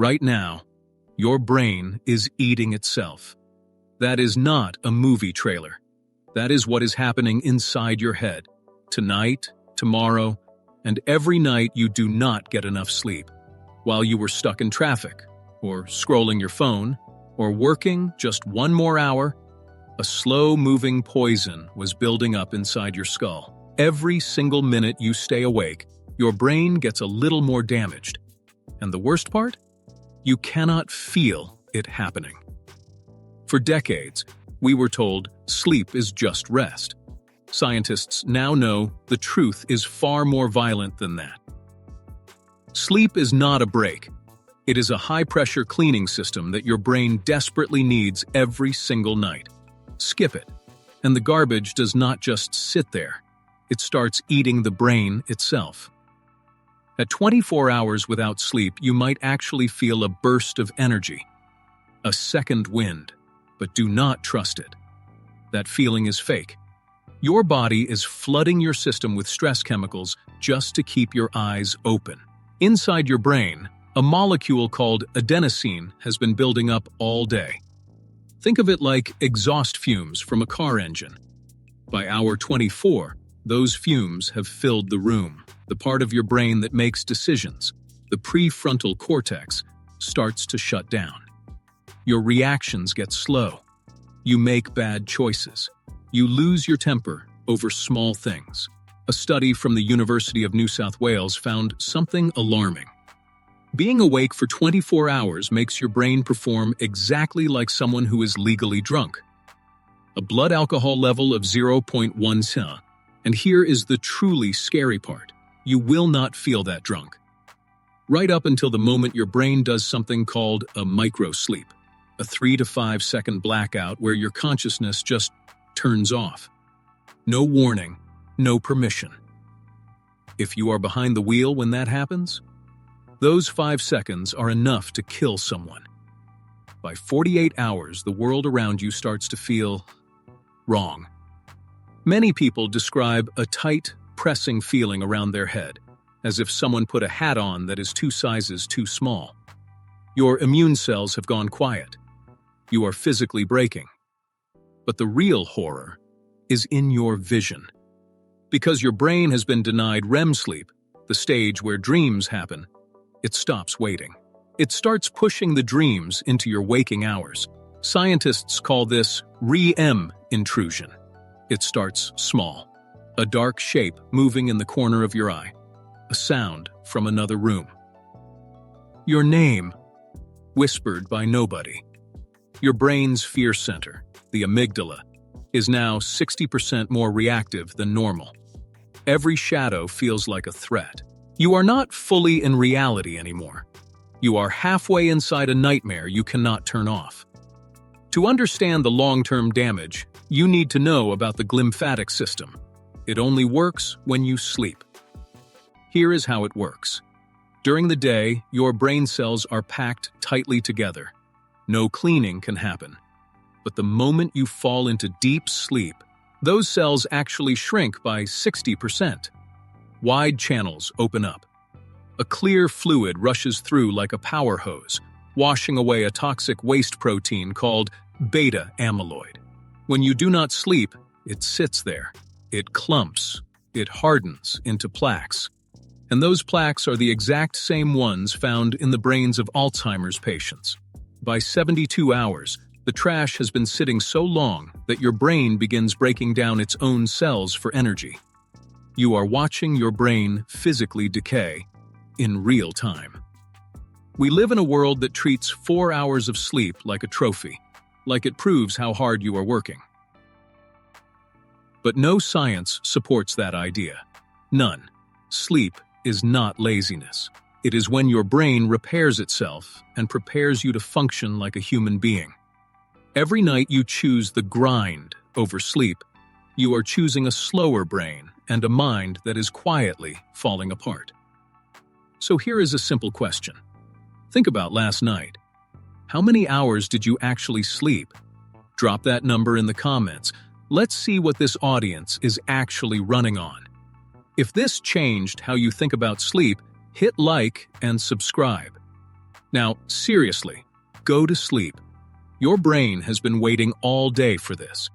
Right now, your brain is eating itself. That is not a movie trailer. That is what is happening inside your head. Tonight, tomorrow, and every night you do not get enough sleep. While you were stuck in traffic, or scrolling your phone, or working just one more hour, a slow-moving poison was building up inside your skull. Every single minute you stay awake, your brain gets a little more damaged. And the worst part? You cannot feel it happening. For decades, we were told sleep is just rest. Scientists now know the truth is far more violent than that. Sleep is not a break. It is a high-pressure cleaning system that your brain desperately needs every single night. Skip it, and the garbage does not just sit there. It starts eating the brain itself. At 24 hours without sleep, you might actually feel a burst of energy, a second wind, but do not trust it. That feeling is fake. Your body is flooding your system with stress chemicals just to keep your eyes open. Inside your brain, a molecule called adenosine has been building up all day. Think of it like exhaust fumes from a car engine. By hour 24, those fumes have filled the room. The part of your brain that makes decisions, the prefrontal cortex, starts to shut down. Your reactions get slow. You make bad choices. You lose your temper over small things. A study from the University of New South Wales found something alarming. Being awake for 24 hours makes your brain perform exactly like someone who is legally drunk. A blood alcohol level of 0.1. And here is the truly scary part. You will not feel that drunk. Right up until the moment your brain does something called a microsleep, a 3 to 5 second blackout where your consciousness just turns off. No warning, no permission. If you are behind the wheel when that happens, those 5 seconds are enough to kill someone. By 48 hours, the world around you starts to feel wrong. Many people describe a tight, pressing feeling around their head, as if someone put a hat on that is 2 sizes too small. Your immune cells have gone quiet. You are physically breaking. But the real horror is in your vision. Because your brain has been denied REM sleep, the stage where dreams happen, it stops waiting. It starts pushing the dreams into your waking hours. Scientists call this REM intrusion. It starts small. A dark shape moving in the corner of your eye. A sound from another room. Your name, whispered by nobody. Your brain's fear center, the amygdala, is now 60% more reactive than normal. Every shadow feels like a threat. You are not fully in reality anymore. You are halfway inside a nightmare you cannot turn off. To understand the long-term damage, you need to know about the glymphatic system. It only works when you sleep. Here is how it works. During the day, your brain cells are packed tightly together. No cleaning can happen. But the moment you fall into deep sleep, those cells actually shrink by 60%. Wide channels open up. A clear fluid rushes through like a power hose, washing away a toxic waste protein called Beta-amyloid. When you do not sleep, it sits there. It clumps. It hardens into plaques. And those plaques are the exact same ones found in the brains of Alzheimer's patients. By 72 hours, the trash has been sitting so long that your brain begins breaking down its own cells for energy. You are watching your brain physically decay in real time. We live in a world that treats 4 hours of sleep like a trophy, like it proves how hard you are working. But no science supports that idea. None. Sleep is not laziness. It is when your brain repairs itself and prepares you to function like a human being. Every night you choose the grind over sleep, you are choosing a slower brain and a mind that is quietly falling apart. So here is a simple question. Think about last night. How many hours did you actually sleep? Drop that number in the comments. Let's see what this audience is actually running on. If this changed how you think about sleep, hit like and subscribe. Now, seriously, go to sleep. Your brain has been waiting all day for this.